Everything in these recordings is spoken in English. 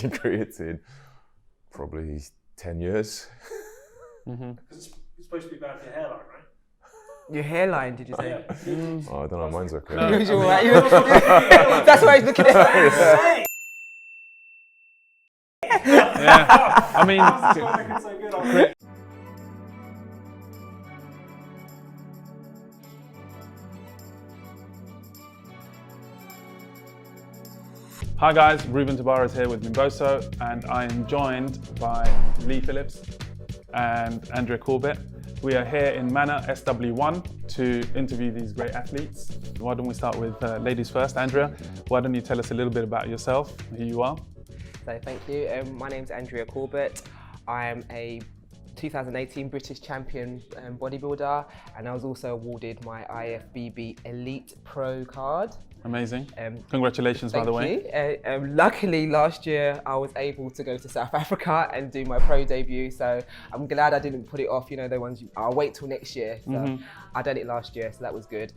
taking creatine? Probably 10 years. Because it's supposed to be bad for your hairline, right? Your hairline, did you say? Oh, I don't know, mine's okay. No, you're right. That's why he's looking at it. Yeah, I mean, That's why I can so good on it. hi guys, Ruben Tabares here with Minboso, and I am joined by Phillips and Andrea Corbett. We are here in Manor SW1 to interview these great athletes. Why don't we start with ladies first? Andrea, why don't you tell us a little bit about yourself, who you are? So thank you. My name's Andrea Corbett. I am a 2018 British champion bodybuilder, and I was also awarded my IFBB Elite Pro card. Amazing. Congratulations, by the way. Thank you. Luckily, last year I was able to go to South Africa and do my pro debut, so I'm glad I didn't put it off. You know, the ones I'll wait till next year. So I done it last year, so that was good.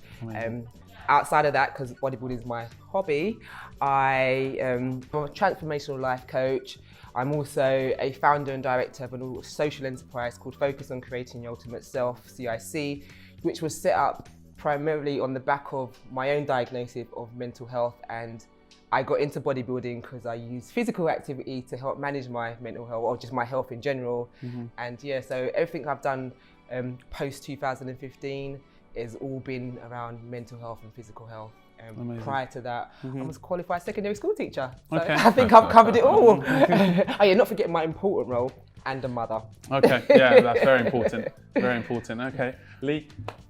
Outside of that, because bodybuilding is my hobby, I'm a transformational life coach. I'm also a founder and director of a social enterprise called Focus on Creating Your Ultimate Self, CIC, which was set up primarily on the back of my own diagnosis of mental health, and I got into bodybuilding because I use physical activity to help manage my mental health, or just my health in general. And yeah, so everything I've done post 2015 has all been around mental health and physical health. Prior to that, I was a qualified secondary school teacher. So I think I've covered it all. Oh yeah, not forgetting my important role and a mother. Okay, yeah, that's very important. Very important. Okay, Lee,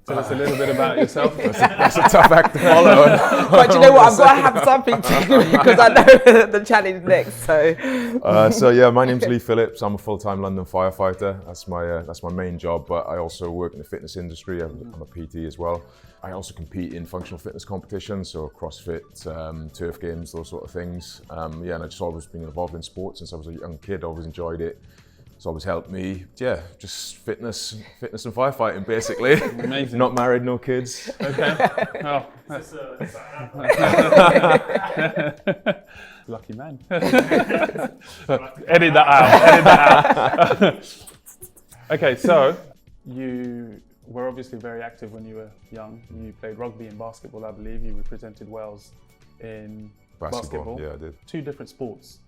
tell us a little bit about yourself. That's a tough act to follow. But you know what, I've got to have something to do because I know the challenge next. So yeah, my name's Lee Phillips. I'm a full-time London firefighter. That's my main job, but I also work in the fitness industry. I'm a PT as well. I also compete in functional fitness competitions, so CrossFit, turf games, those sort of things. Yeah, and I've just always been involved in sports since I was a young kid. Always enjoyed it. It's always helped me. Yeah, just fitness and firefighting, basically. Amazing. Not married, no kids. Okay. Oh, lucky man. Edit that out. Okay, so you were obviously very active when you were young. You played rugby and basketball, I believe. You represented Wales in basketball. Yeah, I did. Two different sports.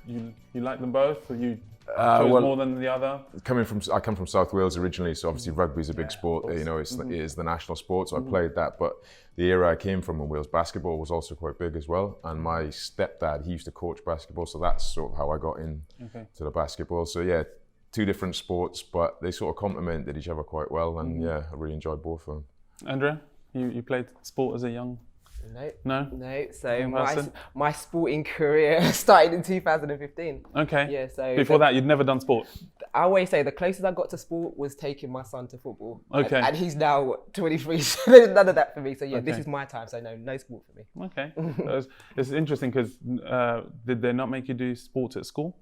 You like them both, or you chose more than the other? I come from South Wales originally, so obviously rugby is a big sport. You know, it is the national sport, so I played that. But the era I came from in Wales, basketball was also quite big as well. And my stepdad, he used to coach basketball, so that's sort of how I got in to the basketball. So yeah, two different sports, but they sort of complemented each other quite well. And yeah, I really enjoyed both of them. Andrea, you played sport as a young? No. So my sporting career started in 2015. Okay. Yeah. So before that, you'd never done sport. I always say the closest I got to sport was taking my son to football. Okay. And he's now 23, so there's none of that for me. So yeah, this is my time. So no sport for me. Okay. It's interesting because did they not make you do sports at school?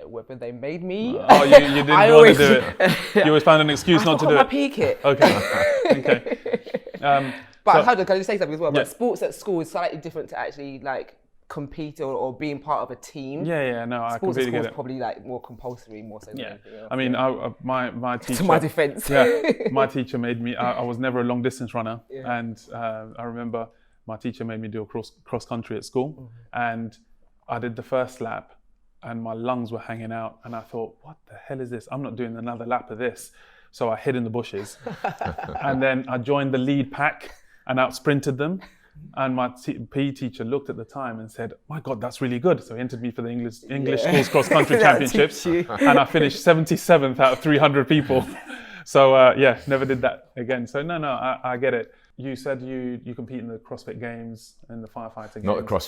Whether they made me. Oh, you didn't want to do it. You always found an excuse not to do it. I peak it. Okay. But can I just say something as well? Yeah. But sports at school is slightly different to actually like compete or being part of a team. Yeah. No, I completely get it. Sports at school is probably like more compcompulsory, more so than anything else. I mean, my teacher. To my defense. Yeah, my teacher made me. I was never a long distance runner, and I remember my teacher made me do a cross country at school, and I did the first lap, and my lungs were hanging out, and I thought, what the hell is this? I'm not doing another lap of this. So I hid in the bushes, and then I joined the lead pack and out sprinted them. And my PE teacher looked at the time and said, my God, that's really good. So he entered me for the English Schools Cross Country Championships. And I finished 77th out of 300 people. So yeah, never did that again. So no, I get it. You said you compete in the CrossFit Games and the Firefighter Games.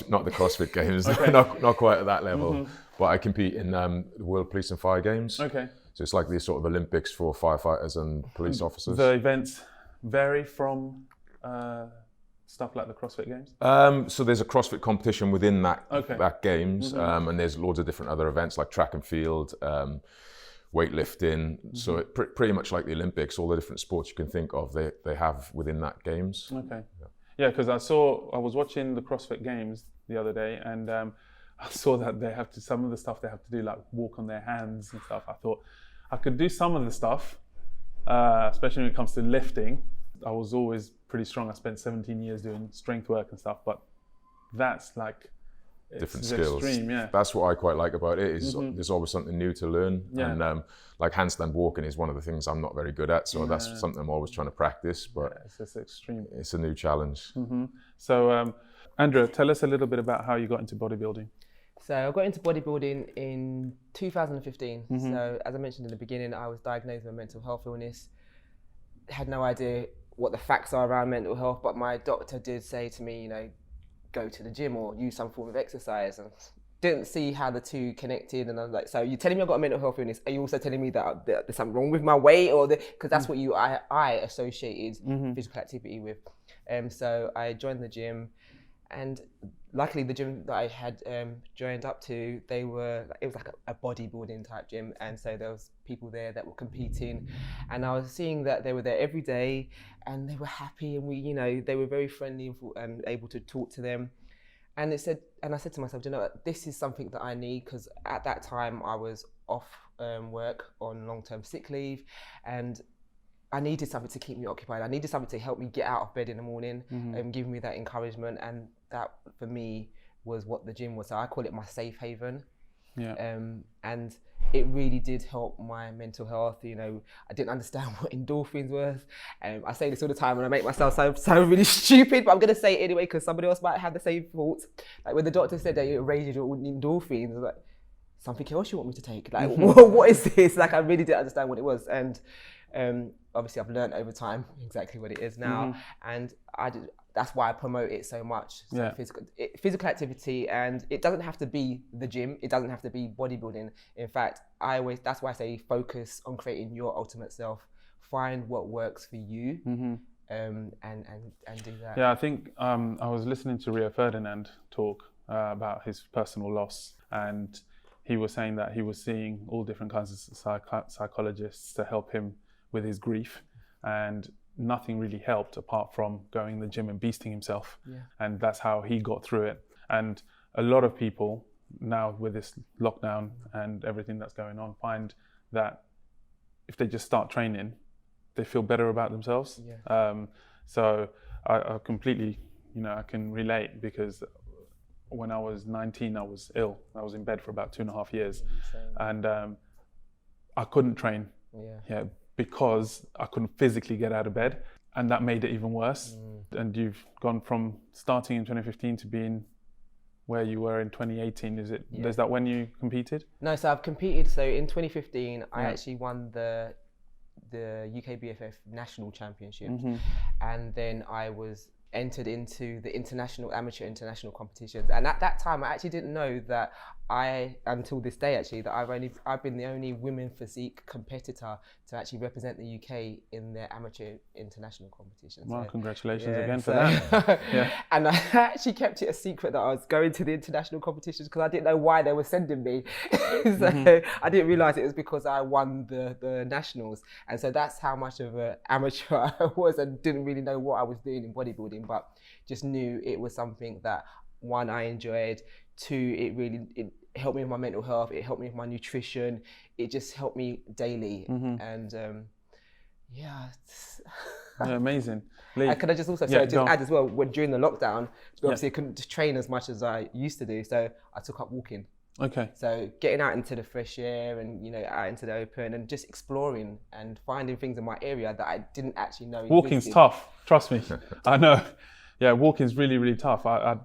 Not the CrossFit Games, Okay. not quite at that level. But I compete in the World Police and Fire Games. Okay. So it's like the sort of Olympics for firefighters and police officers. The events vary from stuff like the CrossFit Games? So there's a CrossFit competition within that games, and there's loads of different other events like track and field, weightlifting. So pretty much like the Olympics, all the different sports you can think of, they have within that games. Okay. Yeah, because I was watching the CrossFit Games the other day, and I saw that they have to, some of the stuff they have to do, like walk on their hands and stuff. I thought I could do some of the stuff, especially when it comes to lifting. I was always pretty strong. I spent 17 years doing strength work and stuff, but that's like, different it's skills. Extreme, yeah. That's what I quite like about it, is there's always something new to learn. Yeah. And like handstand walking is one of the things I'm not very good at, so that's something I'm always trying to practice, but it's just extreme. it's a new challenge. So Andrea, tell us a little bit about how you got into bodybuilding. So I got into bodybuilding in 2015. So as I mentioned in the beginning, I was diagnosed with a mental health illness. Had no idea what the facts are around mental health, but my doctor did say to me, you know, go to the gym or use some form of exercise, and didn't see how the two connected. And I was like, so you're telling me I've got a mental health illness, are you also telling me that there's something wrong with my weight? Or because that's what I associated physical activity with. So I joined the gym, and luckily the gym that I had joined up to, it was like a bodybuilding type gym, and so there was people there that were competing, and I was seeing that they were there every day and they were happy, and they were very friendly and able to talk to them. And I said to myself, you know what, this is something that I need, because at that time I was off work on long-term sick leave, and I needed something to keep me occupied. I needed something to help me get out of bed in the morning and give me that encouragement. And that, for me, was what the gym was. So I call it my safe haven. Yeah. And it really did help my mental health. I didn't understand what endorphins were. I say this all the time and I make myself sound really stupid, but I'm going to say it anyway because somebody else might have the same thoughts. Like when the doctor said that it raises your endorphins, I was like, something else you want me to take? Like, what is this? Like, I really didn't understand what it was. And obviously I've learned over time exactly what it is now, and that's why I promote it so much. So physical activity, and it doesn't have to be the gym, it doesn't have to be bodybuilding. In fact, that's why I say focus on creating your ultimate self. Find what works for you, and do that. Yeah, I think I was listening to Rio Ferdinand talk about his personal loss, and he was saying that he was seeing all different kinds of psychologists to help him with his grief, and nothing really helped apart from going to the gym and beasting himself. And that's how he got through it. And a lot of people now with this lockdown and everything that's going on find that if they just start training, they feel better about themselves. So I completely, I can relate, because when I was 19, I was ill. I was in bed for about 2.5 years, and I couldn't train. Because I couldn't physically get out of bed, and that made it even worse. And you've gone from starting in 2015 to being where you were in 2018. Is that when you competed? No, so I've competed. So in 2015, I actually won the UKBFF national championship, and then I was entered into the amateur international competitions. And at that time, I actually didn't know that until this day actually, that I've been the only women physique competitor to actually represent the UK in their amateur international competitions. Well, congratulations again for that. And I actually kept it a secret that I was going to the international competitions because I didn't know why they were sending me. So I didn't realise it was because I won the nationals. And so that's how much of an amateur I was, and didn't really know what I was doing in bodybuilding, but just knew it was something that, one, I enjoyed, two, it helped me with my mental health, it helped me with my nutrition, it just helped me daily. And amazing. Lee, and can I just also add as well, during the lockdown, obviously I couldn't train as much as I used to do, so I took up walking. Okay. So getting out into the fresh air and out into the open and just exploring and finding things in my area that I didn't actually know. Walking's tough, trust me. I know. Yeah, walking's really, really tough. I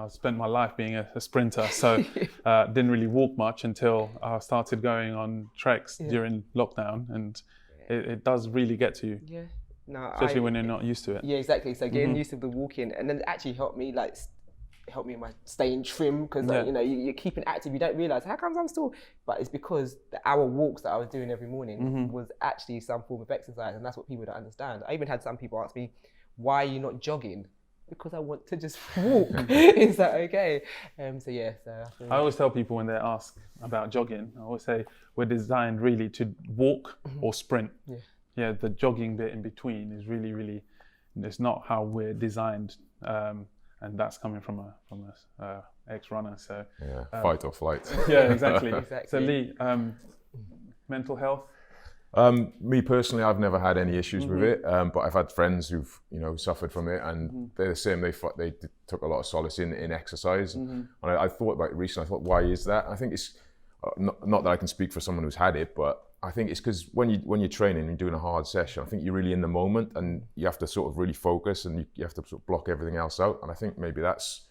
spent my life being a sprinter, so didn't really walk much until I started going on treks during lockdown, and it does really get to you. Yeah. No, especially when you're not used to it. Yeah, exactly. So getting used to the walking, and then it actually helped me in my staying trim, because you're keeping active. You don't realise how comes I'm still, but it's because the hour walks that I was doing every morning was actually some form of exercise, and that's what people don't understand. I even had some people ask me, "Why are you not jogging?" Because I want to just walk. Is that okay? I always tell people when they ask about jogging, I always say we're designed really to walk or sprint. Yeah, the jogging bit in between is really, really, it's not how we're designed and that's coming from a ex-runner. So Yeah, fight or flight. yeah, exactly. Exactly. So Lee, mental health. Me personally, I've never had any issues with it, but I've had friends who've suffered from it, and they're the same. They took a lot of solace in exercise, and I thought about it recently. I thought, why is that? I think it's not that I can speak for someone who's had it, but I think it's because when you're training and you're doing a hard session, I think you're really in the moment, and you have to sort of really focus, and you have to sort of block everything else out. And I think maybe that's,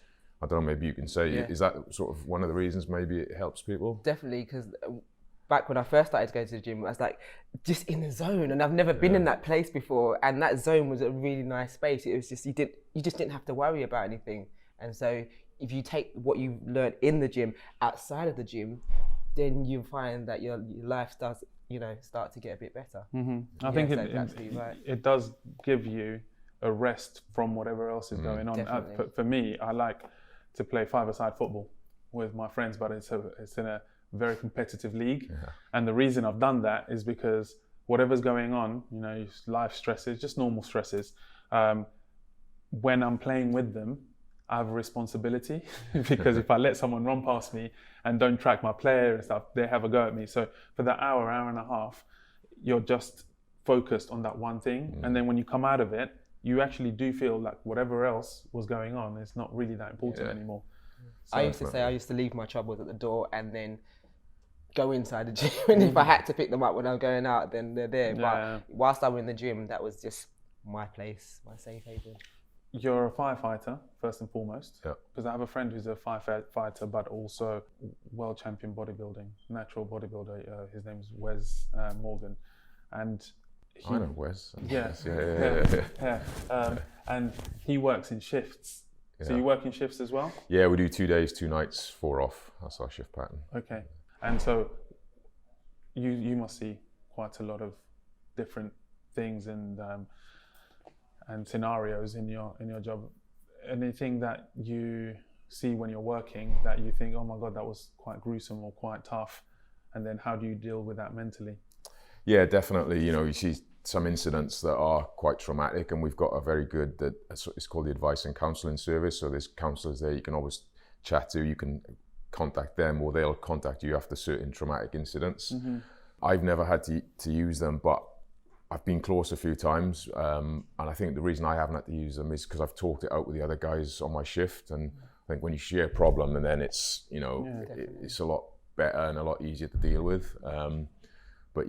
I don't know, maybe you can say, is that sort of one of the reasons maybe it helps people? Definitely, because back when I first started to go to the gym, I was like just in the zone, and I've never been in that place before. And that zone was a really nice space. It was just you just didn't have to worry about anything. And so if you take what you learned in the gym outside of the gym, then you find that your life starts start to get a bit better. I think right. it does give you a rest from whatever else is going on. For me, I like to play five-a-side football with my friends, but it's in a very competitive league, and the reason I've done that is because whatever's going on, life stresses, just normal stresses, when I'm playing with them, I have a responsibility because if I let someone run past me and don't track my player and stuff, they have a go at me. So for that hour and a half, you're just focused on that one thing, and then when you come out of it, you actually do feel like whatever else was going on is not really that important anymore. So I used to leave my troubles at the door and then go inside the gym, and if I had to pick them up when I'm going out, then they're there. But whilst I was in the gym, that was just my place, my safe haven. You're a firefighter, first and foremost, because I have a friend who's a firefighter, but also world champion bodybuilding, natural bodybuilder. His name's Wes Morgan, and I know Wes. And he works in shifts. So you work in shifts as well? Yeah, we do 2 days, 2 nights, 4 off. That's our shift pattern. Okay, and so you must see quite a lot of different things and scenarios in your job. Anything that you see when you're working that you think, oh my God, that was quite gruesome or quite tough, and then how do you deal with that mentally? Yeah, definitely. You see some incidents that are quite traumatic, and we've got a very good, it's called the advice and counselling service. So there's counsellors there you can always chat to. You can contact them, or they'll contact you after certain traumatic incidents. I've never had to use them, but I've been close a few times, and I think the reason I haven't had to use them is because I've talked it out with the other guys on my shift. And I think when you share a problem, and then it's it's a lot better and a lot easier to deal with. But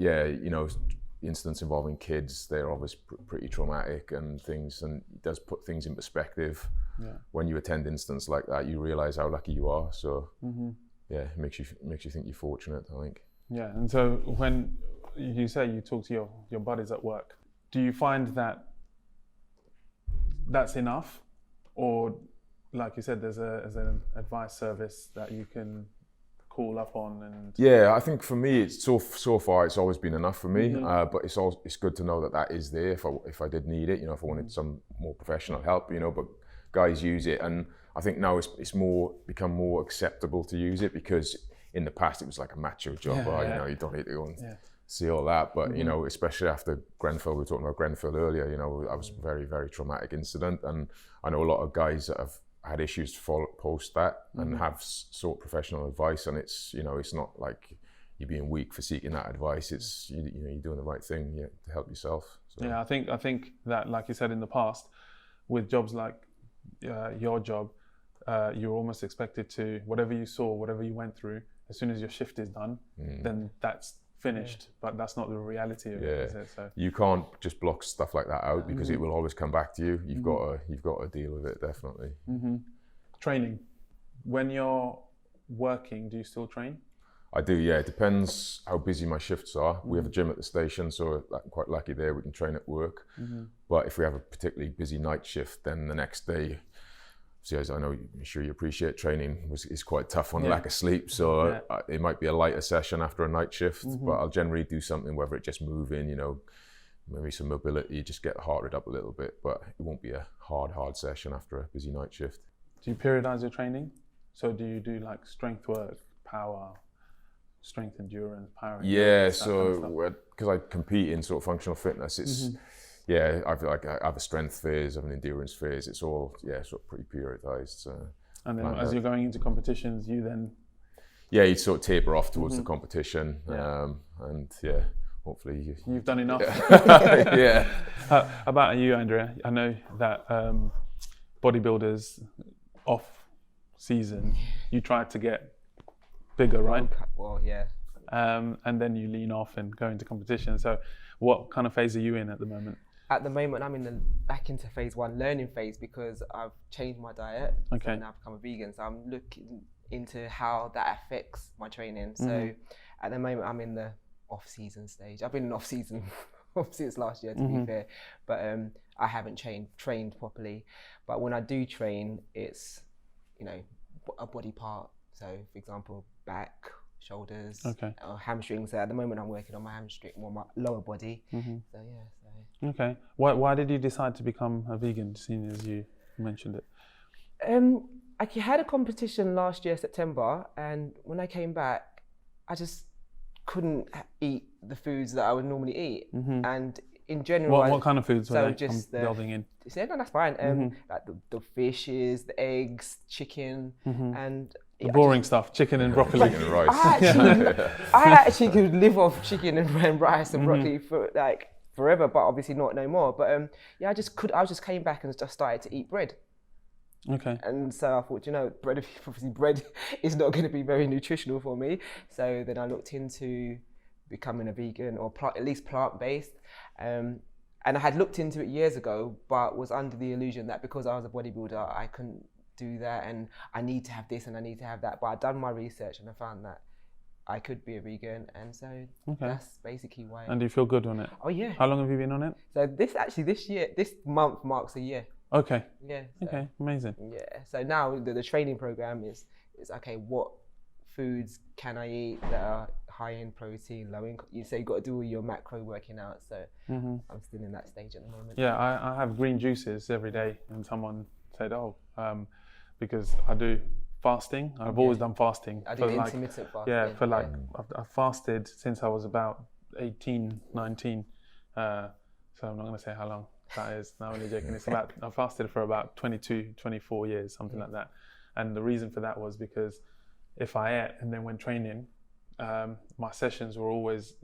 incidents involving kids, they're obviously pretty traumatic and things, and it does put things in perspective. When you attend incidents like that, you realise how lucky you are. So it makes you think you're fortunate, I think. Yeah, and so when you say you talk to your buddies at work, do you find that that's enough, or like you said, there's an advice service that you can call up on? And yeah, I think for me, it's so far it's always been enough for me. But it's good to know that is there if I did need it. If I wanted some more professional help. But guys use it, and I think now it's become more acceptable to use it, because in the past it was like a macho job. You don't need to go and see all that. But especially after Grenfell, we were talking about Grenfell earlier. That was a very, very traumatic incident, and I know a lot of guys that have had issues post that and have sought professional advice, and it's not like you're being weak for seeking that advice. It's you're doing the right thing to help yourself. So. Yeah, I think that, like you said in the past, with jobs like your job, you're almost expected to, whatever you saw, whatever you went through, as soon as your shift is done, then that's finished. But that's not the reality of it, is it? So you can't just block stuff like that out, because it will always come back to you. You've got to deal with it, definitely. Training. When you're working, do you still train? I do, yeah. It depends how busy my shifts are. We have a gym at the station, so I'm quite lucky there. We can train at work. But if we have a particularly busy night shift, then the next day, so as I'm sure you appreciate, training is quite tough on lack of sleep. So it might be a lighter session after a night shift, but I'll generally do something, whether it's just moving, maybe some mobility, just get the heart rate up a little bit, but it won't be a hard session after a busy night shift. Do you periodize your training? So do you do like strength work, power, strength endurance, power? Yeah, so because I compete in sort of functional fitness, it's yeah, I feel like I have a strength phase, I have an endurance phase. It's all sort of pretty periodized. And then as you're going into competitions, you then you sort of taper off towards the competition, and hopefully you've done enough. Yeah. About you, Andrea, I know that bodybuilders off season, you try to get bigger, right? Well, yeah. And then you lean off and go into competition. So what kind of phase are you in at the moment? At the moment, I'm back into phase 1 learning phase because I've changed my diet. Okay. So now I've become a vegan. So I'm looking into how that affects my training. So at the moment, I'm in the off-season stage. I've been in off-season since last year, to be fair. But I haven't trained properly. But when I do train, it's, a body part. So, for example, back, shoulders, or hamstrings. So at the moment, I'm working on my hamstring, my lower body. So yeah. Okay. Why did you decide to become a vegan, seeing as you mentioned it? I had a competition last year, September, and when I came back, I just couldn't eat the foods that I would normally eat. And in general, what kind of foods were they building in? No, that's fine. Like the fishes, the eggs, chicken, and the boring stuff, chicken and broccoli. Chicken and rice. I actually could live off chicken and rice and broccoli for like forever, but obviously not no more. But I just came back and just started to eat bread. Okay. And so I thought, bread is not going to be very nutritional for me. So then I looked into becoming a vegan or at least plant-based. And I had looked into it years ago, but was under the illusion that because I was a bodybuilder, I couldn't do that, and I need to have this and I need to have that. But I'd done my research and I found that I could be a vegan, and so that's basically why. And do you feel good on it? Oh yeah. How long have you been on it? So this month marks a year. Okay. Yeah. So, okay, amazing. Yeah. So now the training program is okay. What foods can I eat that are high in protein, low in? You say you got to do all your macro working out. So I'm still in that stage at the moment. Yeah, I have green juices every day, and someone said, because I do fasting. I've always done fasting. I do intermittent fasting. Yeah, I've fasted since I was about 18, 19. So I'm not going to say how long that is. No, I'm only joking. I fasted for about 22, 24 years, something like that. And the reason for that was because if I ate and then went training, my sessions were always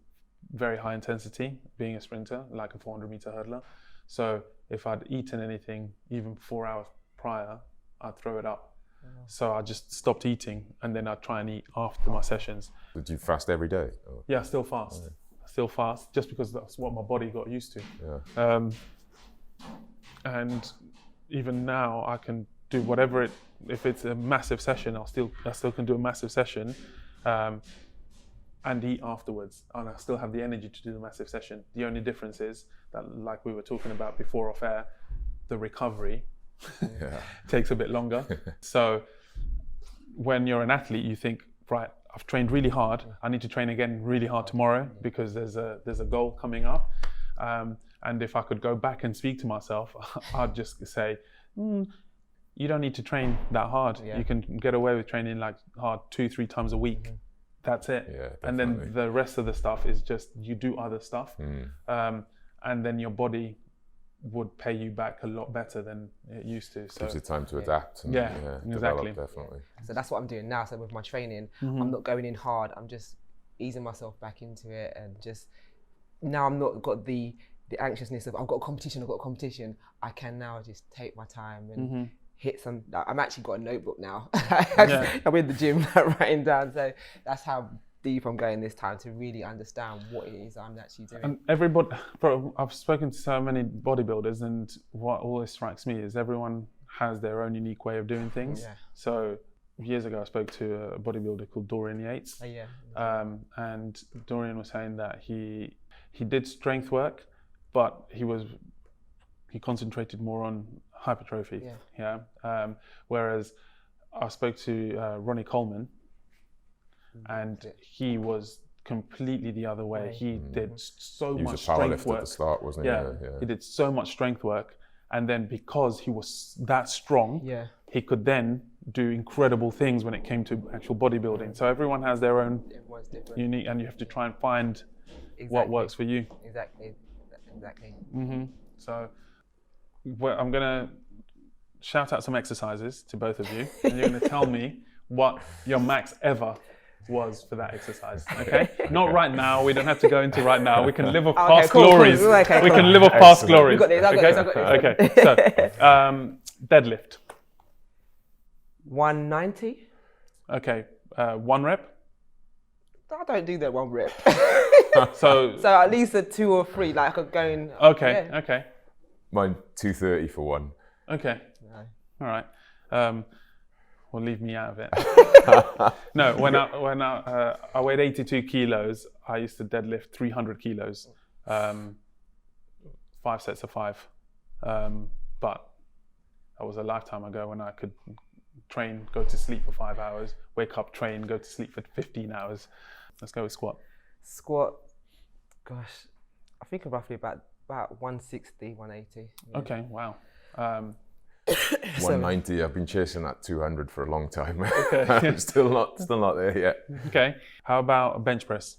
very high intensity, being a sprinter, like a 400-meter hurdler. So if I'd eaten anything, even 4 hours prior, I'd throw it up. So I just stopped eating, and then I'd try and eat after my sessions. Did you fast every day? Or? Yeah, I still fast. Okay. Still fast, just because that's what my body got used to. Yeah. And even now, I can do whatever if it's a massive session, I still can do a massive session, and eat afterwards, and I still have the energy to do the massive session. The only difference is that, like we were talking about before off air, the recovery takes a bit longer. So when you're an athlete, you think, right, I've trained really hard. I need to train again really hard tomorrow because there's a goal coming up. And if I could go back and speak to myself, I'd just say, you don't need to train that hard. You can get away with training like hard 2-3 times a week. That's it. Yeah, and then the rest of the stuff is just you do other stuff. And then your body would pay you back a lot better than it used to. So gives you time to adapt and exactly. develop, definitely. So that's what I'm doing now. So with my training, I'm not going in hard. I'm just easing myself back into it, and just now I'm not got the anxiousness of I've got a competition. I can now just take my time and hit some. I'm actually got a notebook now. I'm in the gym writing down. So that's how deep I'm going this time, to really understand what it is I'm actually doing. And everybody, I've spoken to so many bodybuilders, and what always strikes me is everyone has their own unique way of doing things. So years ago, I spoke to a bodybuilder called Dorian Yates. And Dorian was saying that he did strength work, but he concentrated more on hypertrophy. Whereas I spoke to Ronnie Coleman, and he was completely the other way. He did so much strength work. He was a powerlifter at the start, wasn't he? He did so much strength work, and then because he was that strong, he could then do incredible things when it came to actual bodybuilding. So everyone has their own unique, and you have to try and find what works for you. Exactly. So I'm gonna shout out some exercises to both of you, and you're gonna tell me what your max ever was for that exercise. Okay? Not right now. We don't have to go into right now. We can live off past glories. Cool. Okay, we cool. can live off past Excellent. glories. You got this, I got this, I got this. Okay. So deadlift. 190. Okay. 1 rep. I don't do that 1 rep. So So at least a 2 or 3, like I'm going. okay. Yeah. Okay. Mine 230 for one. Okay. No. All right. Well, leave me out of it. No, when I weighed 82 kilos, I used to deadlift 300 kilos, 5 sets of 5. But that was a lifetime ago when I could train, go to sleep for 5 hours, wake up, train, go to sleep for 15 hours. Let's go with squat. Squat, gosh, I think roughly about 160, 180. Yeah. Okay, wow. 190. I've been chasing that 200 for a long time. I'm still not there yet. Okay. How about a bench press?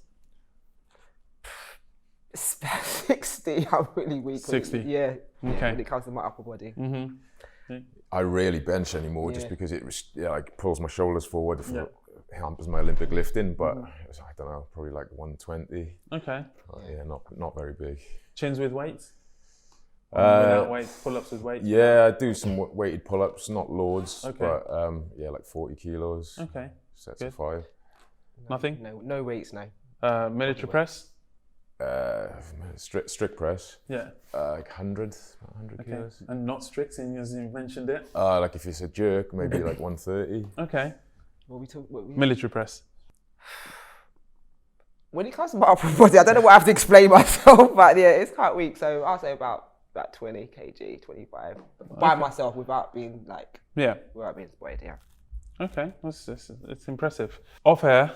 60, I'm really weak. 60? Yeah. Okay. When it comes to my upper body. I rarely bench anymore just Yeah. because it like pulls my shoulders forward, hampers my Olympic lifting. But I don't know, probably like 120. Okay. Yeah, not very big. Chins with weights? Without weights, pull-ups with weights? Yeah, I do some weighted pull-ups, not loads, Okay. but yeah, like 40 kilos, Okay. sets Good. of 5. Nothing? No weights, no. Military press? Strict press, Yeah. like 100 Okay. kilos. And not strict, as you mentioned it? Like if it's a jerk, maybe like 130. Okay. What we Military press? When it comes to my upper body, I don't know what I have to explain myself, but yeah, it's quite weak. So I'll say about 20 kg, 25 by myself without being spotted. Yeah. Okay, it's impressive. Off air,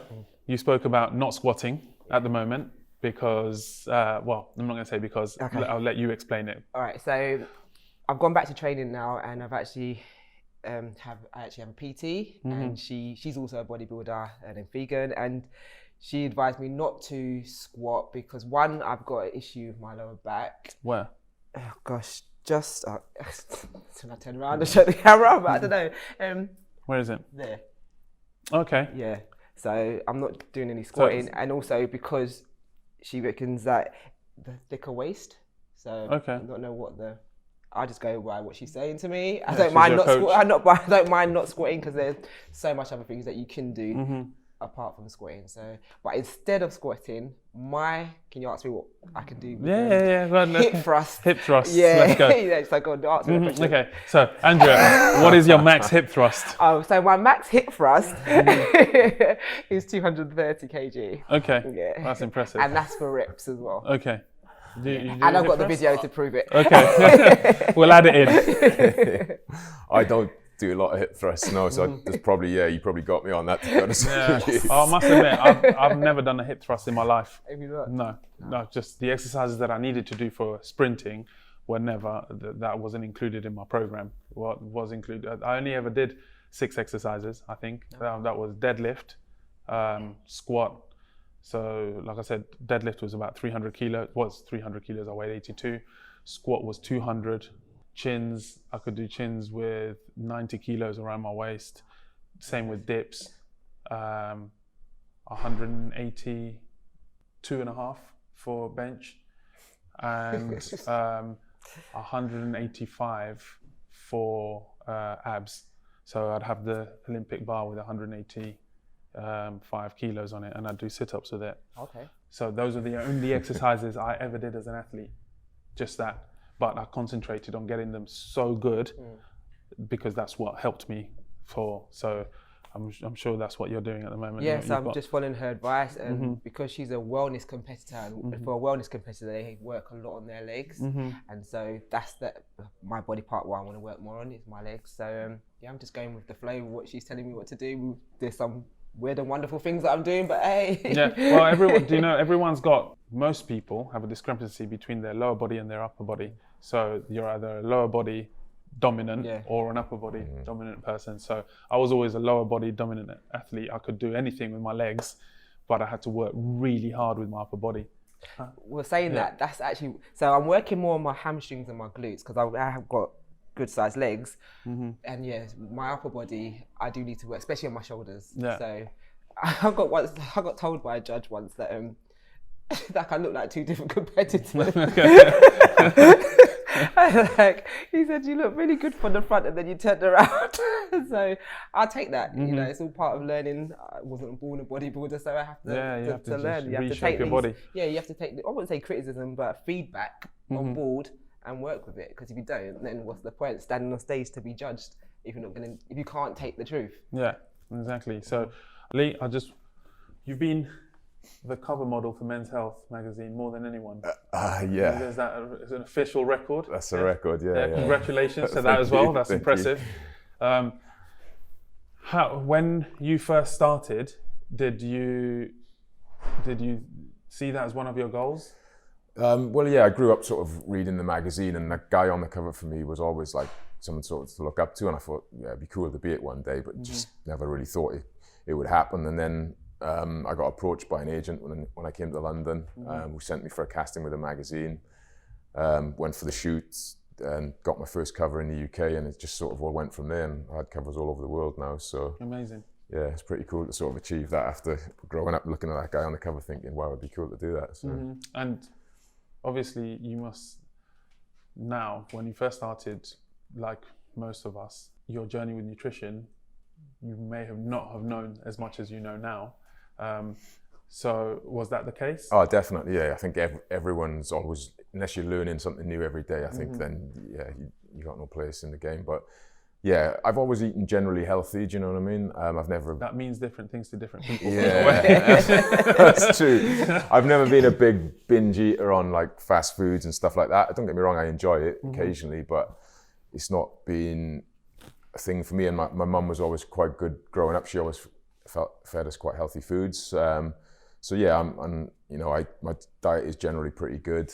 you spoke about not squatting at the moment because, I'm not going to say because, Okay. I'll let you explain it. All right, so I've gone back to training now, and I've actually have a PT, and she's also a bodybuilder and a vegan, and she advised me not to squat because one, I've got an issue with my lower back. Where? Oh gosh, just when I turn around and show the camera, but I don't know. Where is it? There. Okay. Yeah. So I'm not doing any squatting, and also because she reckons that the thicker waist. So Okay. I don't know what I just go by what she's saying to me. I Yeah, don't she's mind your not coach. I don't mind not squatting because there's so much other things that you can do apart from squatting. So, but instead of squatting, can you ask me what I can do? With Yeah. Go ahead, hip thrust. Hip thrust. Yeah. Let's go. Yeah. So go on, answer the question. Okay. So, Andrea, what is your max hip thrust? Oh, so my max hip thrust is 230 kg. Okay. Yeah. That's impressive. And that's for reps as well. Okay. You do And I've hip got the thrust? video to prove it. Okay. We'll add it in. I don't do a lot of hip thrusts, no, so there's probably, you probably got me on that, to be honest with you. I must admit, I've never done a hip thrust in my life. Have you not? No, just the exercises that I needed to do for sprinting were never, that wasn't included in my program. What was included, I only ever did 6 exercises, I think. That was deadlift, squat. So like I said, deadlift was about 300 kilos, I weighed 82. Squat was 200. Chins, I could do chins with 90 kilos around my waist. Same with dips, 182.5 for bench, and 185 for abs. So I'd have the Olympic bar with 185 kilos on it, and I'd do sit-ups with it. Okay. So those are the only exercises I ever did as an athlete, just that. But I concentrated on getting them so good because that's what helped me for. So I'm sure that's what you're doing at the moment. Yes, I'm just following her advice, and because she's a wellness competitor, and for a wellness competitor, they work a lot on their legs, and so that's my body part. What I want to work more on is my legs. So I'm just going with the flow of what she's telling me what to do. There's some weird and wonderful things that I'm doing, but hey. Yeah. Well, most people have a discrepancy between their lower body and their upper body. So you're either a lower body dominant or an upper body dominant person. So I was always a lower body dominant athlete. I could do anything with my legs, but I had to work really hard with my upper body. We're saying that's actually, so I'm working more on my hamstrings and my glutes because I have got good sized legs, and my upper body I do need to work, especially on my shoulders. So I got told by a judge once that like I look like two different competitors. Like he said, you look really good from the front and then you turned around. So I'll take that. You know, it's all part of learning. I wasn't born a bodybuilder, so I have to learn. You have to take your body. Yeah, you have to take, I wouldn't say criticism, but feedback on board and work with it. Because if you don't, then what's the point standing on stage to be judged if you can't take the truth? Yeah, exactly. So Lee, you've been the cover model for Men's Health magazine more than anyone. Is that an official record? That's a record, yeah. Congratulations to that as well. That's impressive. When you first started, did you see that as one of your goals? I grew up sort of reading the magazine, and the guy on the cover for me was always like someone sort of to look up to, and I thought, it'd be cool to be it one day, but just never really thought it would happen. And then I got approached by an agent when I came to London, who sent me for a casting with a magazine, went for the shoots and got my first cover in the UK, and it just sort of all went from there, and I had covers all over the world now. So amazing. Yeah, it's pretty cool to sort of achieve that after growing up looking at that guy on the cover thinking, wow, it'd be cool to do that. So. And obviously you must now, when you first started, like most of us, your journey with nutrition, you may not have known as much as you know now. So was that the case? Oh, definitely, yeah. I think everyone's always, unless you're learning something new every day, I think then, you got no place in the game. But yeah, I've always eaten generally healthy, do you know what I mean? I've never... That means different things to different people. Yeah, that's true. I've never been a big binge eater on like fast foods and stuff like that. Don't get me wrong, I enjoy it occasionally, but it's not been a thing for me. And my mum was always quite good growing up. She always fed us quite healthy foods. So yeah, my diet is generally pretty good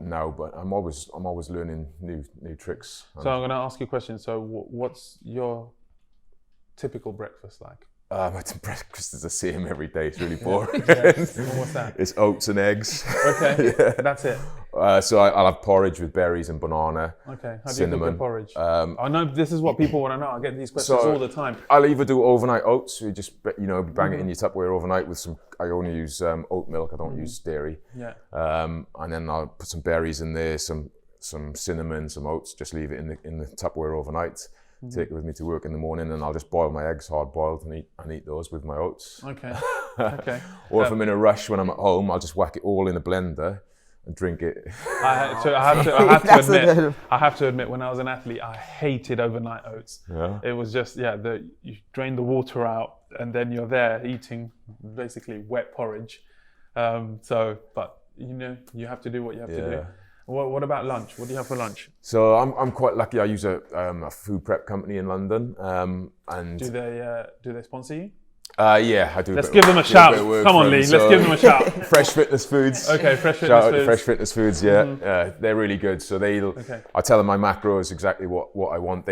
now, but I'm always learning new tricks. So I'm going to ask you a question. So what's your typical breakfast like? My breakfast is the same every day. It's really boring. What's that? It's oats and eggs. Okay, that's it. So I'll have porridge with berries and banana. Okay, how cinnamon. do you cook your porridge? I know this is what people want to know. I get these questions all the time. I'll either do overnight oats, so you just bang it in your Tupperware overnight with some. I only use oat milk. I don't use dairy. Yeah. And then I'll put some berries in there, some cinnamon, some oats. Just leave it in the Tupperware overnight. Take it with me to work in the morning, and I'll just boil my eggs hard boiled and eat those with my oats. Okay. Okay. Or if I'm in a rush when I'm at home, I'll just whack it all in a blender and drink it. I have to admit, when I was an athlete, I hated overnight oats. Yeah. It was just you drain the water out, and then you're there eating basically wet porridge. But you have to do what you have to do. What about lunch? What do you have for lunch? So I'm quite lucky. I use a food prep company in London, and do they sponsor you? Yeah, I do. Let's give them a shout. Come on, Lee. Let's give them a shout. Fresh Fitness Foods. Okay, Fresh Fitness Shout out Foods. to Fresh Fitness Foods. Yeah, they're really good. So I tell them my macros exactly what I want.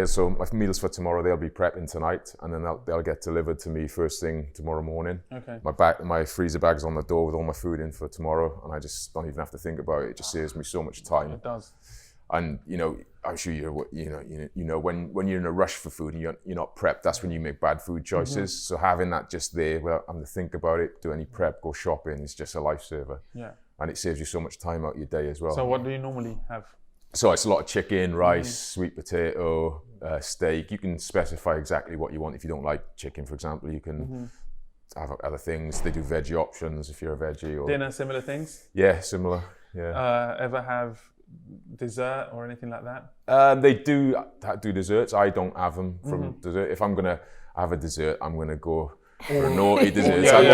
So my meals for tomorrow, they'll be prepping tonight, and then they'll get delivered to me first thing tomorrow morning. Okay. My freezer bag's on the door with all my food in for tomorrow, and I just don't even have to think about it. It just saves me so much time. It does. And I'm sure when you're in a rush for food and you're not prepped, that's when you make bad food choices. So having that just there without having to think about it, do any prep, go shopping, is just a lifesaver. Yeah. And it saves you so much time out of your day as well. So what do you normally have? So it's a lot of chicken, rice, sweet potato, steak. You can specify exactly what you want. If you don't like chicken, for example, you can have other things. They do veggie options if you're a veggie. Or dinner, similar things? Yeah, similar. Yeah. Ever have dessert or anything like that? They do desserts. I don't have them from dessert. If I'm gonna have a dessert, I'm gonna go for a naughty dessert. I'm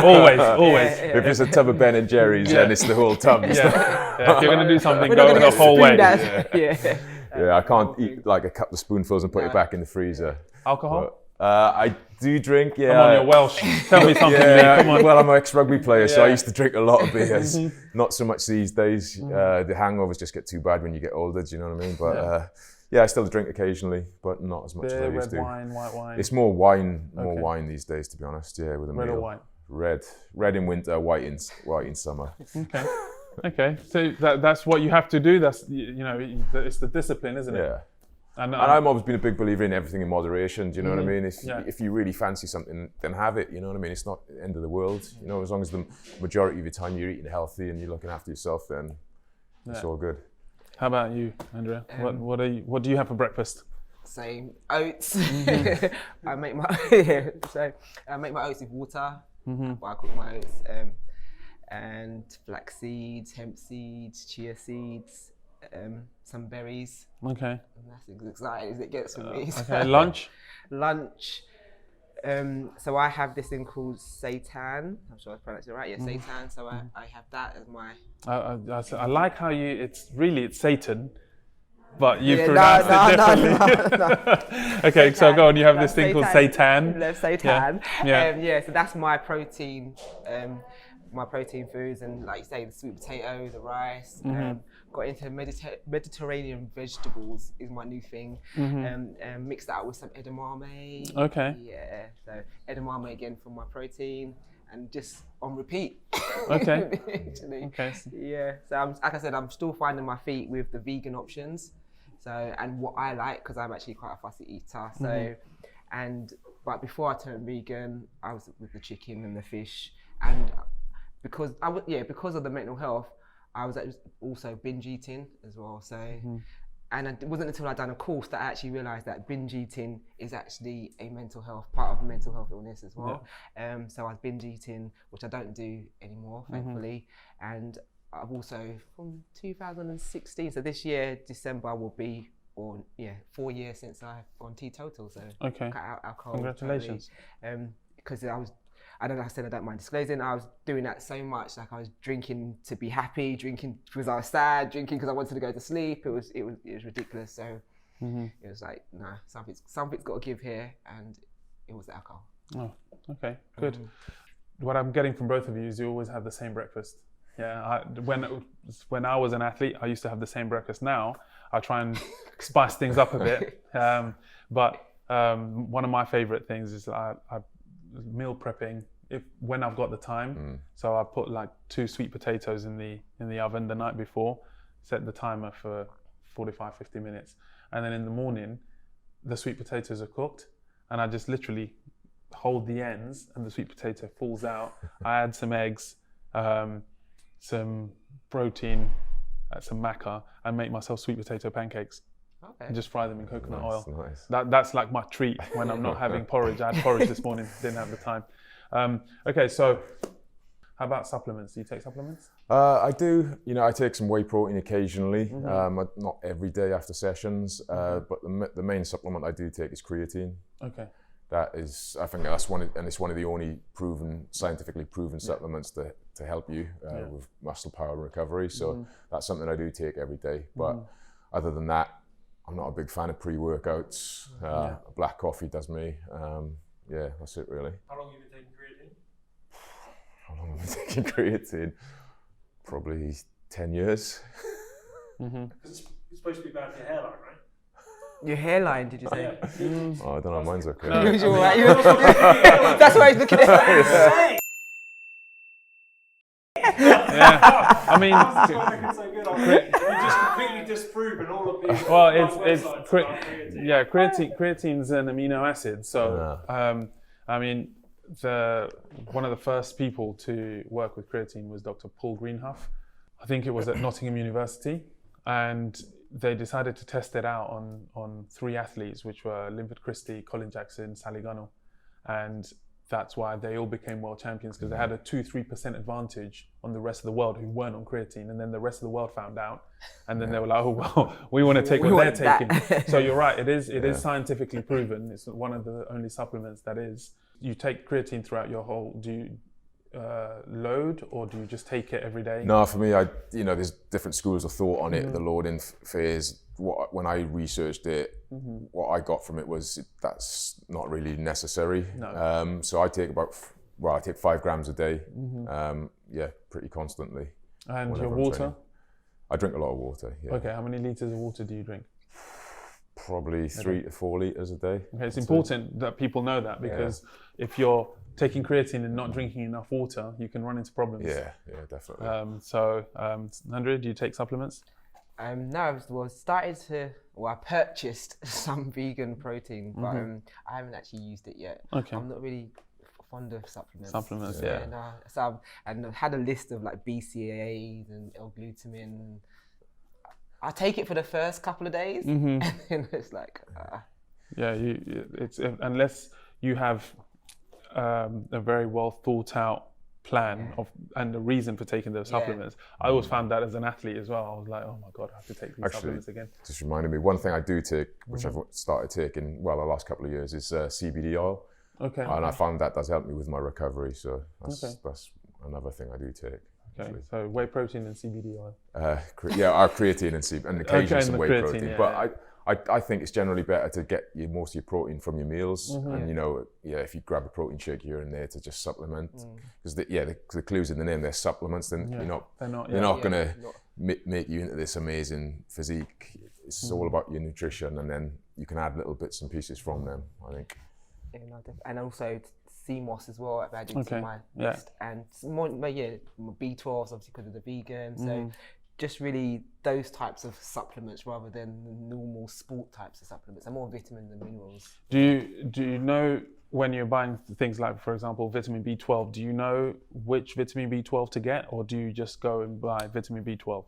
all in. Always. If it's a tub of Ben and Jerry's, then it's the whole tub. If you're gonna do something, go the whole way. Yeah, I can't eat like a couple of spoonfuls and put it back in the freezer. Alcohol? I do drink, yeah. Come on, you're Welsh. Tell me something, Lee. Come on. Well, I'm an ex-rugby player, so I used to drink a lot of beers. Not so much these days. The hangovers just get too bad when you get older, do you know what I mean? But I still drink occasionally, but not as much as I used to. Red wine, white wine? It's more wine these days, to be honest, with a meal. Red or white? Red in winter, white in summer. Okay. Okay. So that's what you have to do. That's it's the discipline, isn't it? Yeah. And I've always been a big believer in everything in moderation. Do you know what I mean? Yeah. If you really fancy something, then have it. You know what I mean? It's not the end of the world. You know, as long as the majority of your time you're eating healthy and you're looking after yourself, then it's all good. How about you, Andrea? What do you have for breakfast? Same oats. I make my I make my oats with water. I cook my oats and flax seeds, hemp seeds, chia seeds, some berries. Okay. And that's as exciting as it gets for me. Okay. Lunch. So I have this thing called seitan. I'm sure I pronounced it right. Yeah, seitan. So I have that as my. I like how it's Satan, but you pronounce it differently. No. Okay, Seitan. so go on. You have this thing called seitan. Seitan. Yeah. So that's my protein. My protein foods, and like you say, the sweet potato, the rice. Got into Mediterranean vegetables is my new thing. Mix that with some edamame. Okay. Yeah. So edamame again for my protein, and just on repeat. Okay. Actually. Okay. Yeah. So like I said, I'm still finding my feet with the vegan options. So and what I like, because I'm actually quite a fussy eater. So but before I turned vegan, I was with the chicken and the fish, and because of the mental health, I was also binge eating as well. So, and it wasn't until I'd done a course that I actually realised that binge eating is actually part of mental health illness as well. Yeah. So I was binge eating, which I don't do anymore, thankfully. And I've also, from 2016, so this year, December will be 4 years since I've gone teetotal. So cut out alcohol. Congratulations. Because I said I don't mind disclosing. I was doing that so much, like I was drinking to be happy, drinking because I was sad, drinking because I wanted to go to sleep. It was ridiculous. So it was like, no, something's got to give here, and it was the alcohol. Oh, okay, good. What I'm getting from both of you is you always have the same breakfast. Yeah, when I was an athlete, I used to have the same breakfast. Now I try and spice things up a bit. But one of my favorite things is I meal prepping when I've got the time. So I put like 2 sweet potatoes in the oven the night before, set the timer for 45-50 minutes, and then in the morning the sweet potatoes are cooked, and I just literally hold the ends and the sweet potato falls out. I add some eggs, some protein, some maca, and make myself sweet potato pancakes. Okay. And just fry them in coconut oil. Nice. That's like my treat when I'm not having porridge. I had porridge this morning, didn't have the time. Okay, so how about supplements? Do you take supplements? I do. I take some whey protein occasionally, not every day after sessions, but the main supplement I do take is creatine. Okay. I think that's one of the only scientifically proven supplements to help you with muscle power and recovery. So that's something I do take every day. But other than that, I'm not a big fan of pre-workouts. Black coffee does me. That's it really. How long have you been taking creatine? How long have I been taking creatine? Probably 10 years. Because it's supposed to be bad for your hairline, right? Your hairline, did you say? Oh, I don't know, mine's okay. No, you're right. That's why he's looking at it. Yeah, I mean, you just completely disproven all of these. Well, creatine's an amino acid. So, I mean, one of the first people to work with creatine was Dr. Paul Greenhuff. I think it was at Nottingham University, and they decided to test it out on 3 athletes, which were Limpet Christie, Colin Jackson, Sally Gunnell, and that's why they all became world champions, because they had a 2-3% advantage on the rest of the world who weren't on creatine, and then the rest of the world found out, and then they were like, oh well, we want to take what they're taking. So you're right, it is scientifically proven. It's one of the only supplements that is. You take creatine throughout your whole. Do you load, or do you just take it every day? No, for me, there's different schools of thought on it. The loading phase. When I researched it, what I got from it was that's not really necessary. No. So I take I take 5 grams a day. Pretty constantly. And your water? I drink a lot of water. Yeah. Okay, how many liters of water do you drink? Probably 3 to 4 liters a day. Okay, it's important that people know that, because if you're taking creatine and not drinking enough water, you can run into problems. Yeah, definitely. Andrea, do you take supplements? No, I purchased some vegan protein, but I haven't actually used it yet. Okay. I'm not really fond of supplements. Yeah. No, so I've had a list of like BCAAs and L-glutamine. I take it for the first couple of days, and then it's like. Yeah, it's unless you have a very well thought out plan and a reason for taking those supplements. I always found that as an athlete as well. I was like, oh my God, I have to take these supplements again. Just reminded me, one thing I do take, which I've started taking, the last couple of years, is CBD oil. Okay. And I found that does help me with my recovery. So that's another thing I do take. Okay. Actually. So whey protein and CBD oil. Our creatine and occasionally some whey protein. Yeah. But I think it's generally better to get most of your protein from your meals, and if you grab a protein shake here and there to just supplement, because the clue's in the name, they're supplements. Then they're not going to make you into this amazing physique. It's all about your nutrition, and then you can add little bits and pieces from them, I think. Yeah, and also CMOS as well. I've added to my list, and more B12s obviously because of the vegan. So. Just really those types of supplements rather than the normal sport types of supplements. And more vitamins and minerals. Do you know when you're buying things like, for example, vitamin B12, do you know which vitamin B12 to get, or do you just go and buy vitamin B12?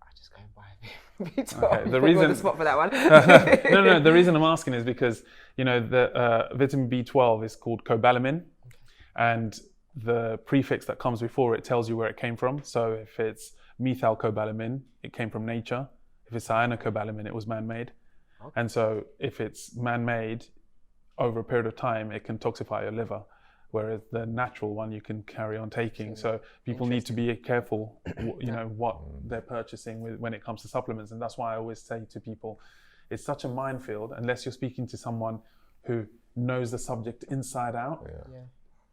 I just go and buy B12. Okay. The reason the spot for that one. no. The reason I'm asking is because the vitamin B12 is called cobalamin, and the prefix that comes before it tells you where it came from. So if it's methylcobalamin, it came from nature. If it's cyanocobalamin, it was man-made. Okay. And so if it's man-made, over a period of time, it can toxify your liver, whereas the natural one you can carry on taking. So people need to be careful, what they're purchasing when it comes to supplements. And that's why I always say to people, it's such a minefield, unless you're speaking to someone who knows the subject inside out,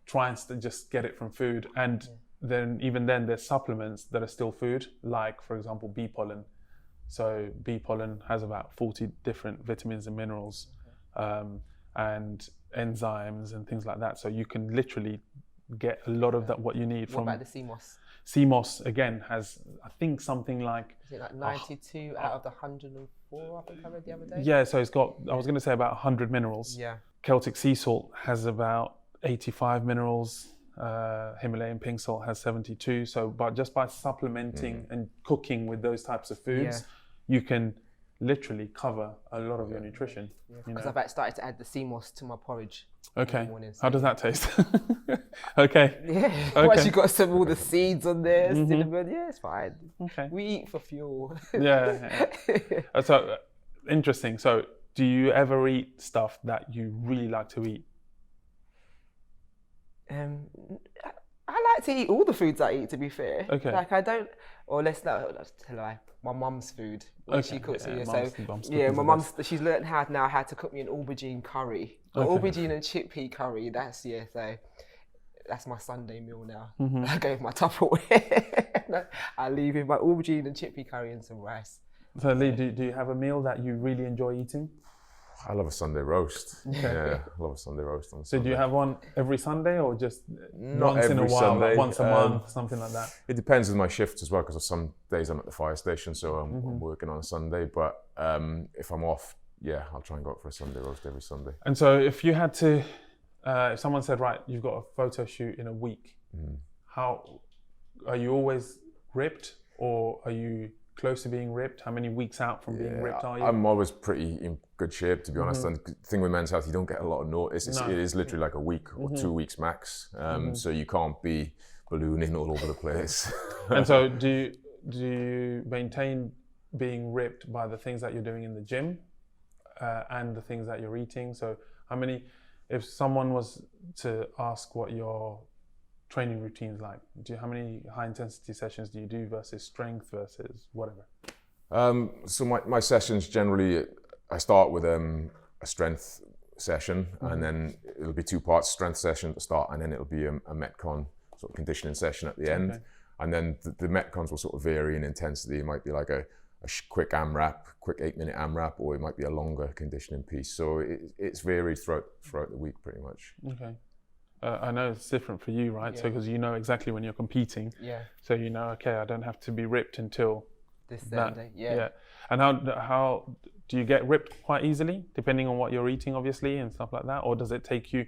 trying to just get it from food. And then there's supplements that are still food, like for example bee pollen. So bee pollen has about 40 different vitamins and minerals, and enzymes and things like that. So you can literally get a lot of that what you need from. What about the CMOS? CMOS again has, I think, something like. Is it like 92 out of the 104? I think I read the other day. Yeah, so it's got. I was going to say about 100 minerals. Yeah. Celtic sea salt has about 85 minerals. Himalayan pink salt has 72. So, but just by supplementing and cooking with those types of foods, you can literally cover a lot of your nutrition. Because I've started to add the CMOS to my porridge. Okay. In the morning, so. How does that taste? Okay. Yeah. Okay. Once you got all the seeds on there, cinnamon, it's fine. Okay. We eat for fuel. Yeah. So interesting. So, do you ever eat stuff that you really like to eat? I like to eat all the foods I eat, to be fair. Okay. Like I don't, or let's tell a lie. My mum's food when she cooks it. My mum's she's learned how to cook me an aubergine curry, aubergine and chickpea curry. So that's my Sunday meal now. I go with my Tupperware. I leave with my aubergine and chickpea curry and some rice. So Lee, do you have a meal that you really enjoy eating? I love a Sunday roast. Yeah, I love a Sunday roast on Sunday. So do you have one every Sunday or just not once every in a while, Sunday. like once a month, something like that? It depends on my shifts as well, because some days I'm at the fire station, so I'm working on a Sunday. But if I'm off, I'll try and go out for a Sunday roast every Sunday. And so if you had to, if someone said, right, you've got a photo shoot in a week, how are you always ripped, or are you close to being ripped? How many weeks out from being ripped are you? I'm always pretty in good shape, to be honest. And the thing with men's health, you don't get a lot of notice. It is literally like a week or 2 weeks max. So you can't be ballooning all over the place. And so do you maintain being ripped by the things that you're doing in the gym and the things that you're eating? So if someone was to ask what your training routines like, how many high intensity sessions do you do versus strength versus whatever? So my sessions generally, I start with a strength session, and then it'll be 2 parts: strength session at the start, and then it'll be a metcon sort of conditioning session at the end. And then the metcons will sort of vary in intensity. It might be like a quick AMRAP, quick 8-minute AMRAP, or it might be a longer conditioning piece. So it's varied throughout the week pretty much. Okay. I know it's different for you, right? Yeah. So because you know exactly when you're competing. Yeah. So you know, okay, I don't have to be ripped until This that. Sunday. Yeah. And how do you get ripped quite easily, depending on what you're eating, obviously, and stuff like that, or does it take you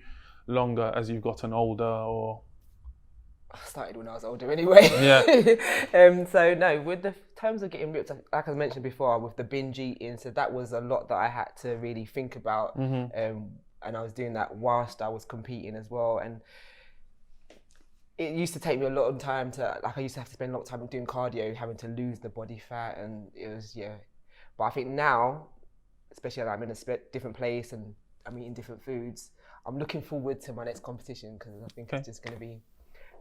longer as you've gotten older, or? I started when I was older anyway. Yeah. So no, with the terms of getting ripped, like I mentioned before, with the binge eating, so that was a lot that I had to really think about. And I was doing that whilst I was competing as well. And it used to take me a lot of time I used to have to spend a lot of time doing cardio, having to lose the body fat, and it was, But I think now, especially like I'm in a different place and I'm eating different foods, I'm looking forward to my next competition, because I think it's just going to be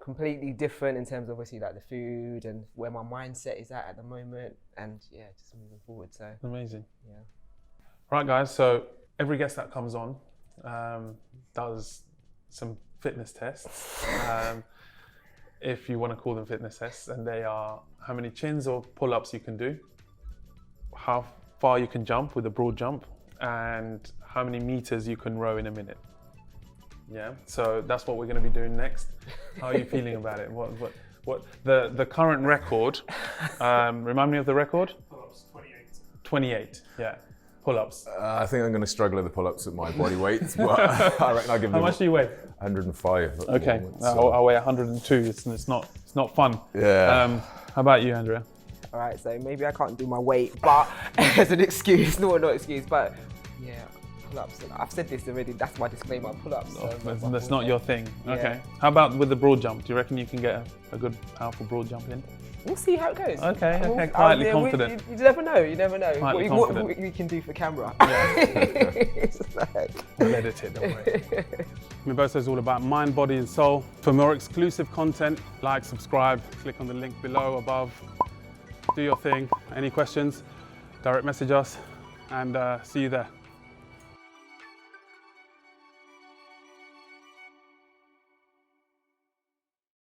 completely different in terms of obviously like the food and where my mindset is at the moment, and just moving forward. So Amazing. Yeah. Right, guys. So every guest that comes on does some fitness tests, if you want to call them fitness tests, and they are how many chins or pull-ups you can do, how far you can jump with a broad jump, and how many meters you can row in a minute. Yeah, so that's what we're going to be doing next. How are you feeling about it? What the current record? Remind me of the record. Pull-ups, 28. 28. Yeah, pull-ups. I think I'm going to struggle at the pull-ups at my body weight, but I reckon I'll give them. How much do you weigh? 105. At the Okay, moment, so. I weigh 102. It's not fun. Yeah. How about you, Andrea? All right, so maybe I can't do my weight, but as an excuse, not excuse, but pull-ups. I've said this already. That's my disclaimer. Pull-ups. That's not your thing. Yeah. Okay. How about with the broad jump? Do you reckon you can get a good, powerful broad jump in? We'll see how it goes. Okay. Quietly confident. You never know. You never know Quietly what confident. we can do for camera. It's we'll edit it, don't worry. Minboso is all about mind, body, and soul. For more exclusive content, like, subscribe, click on the link below, above. Do your thing. Any questions? Direct message us, and see you there.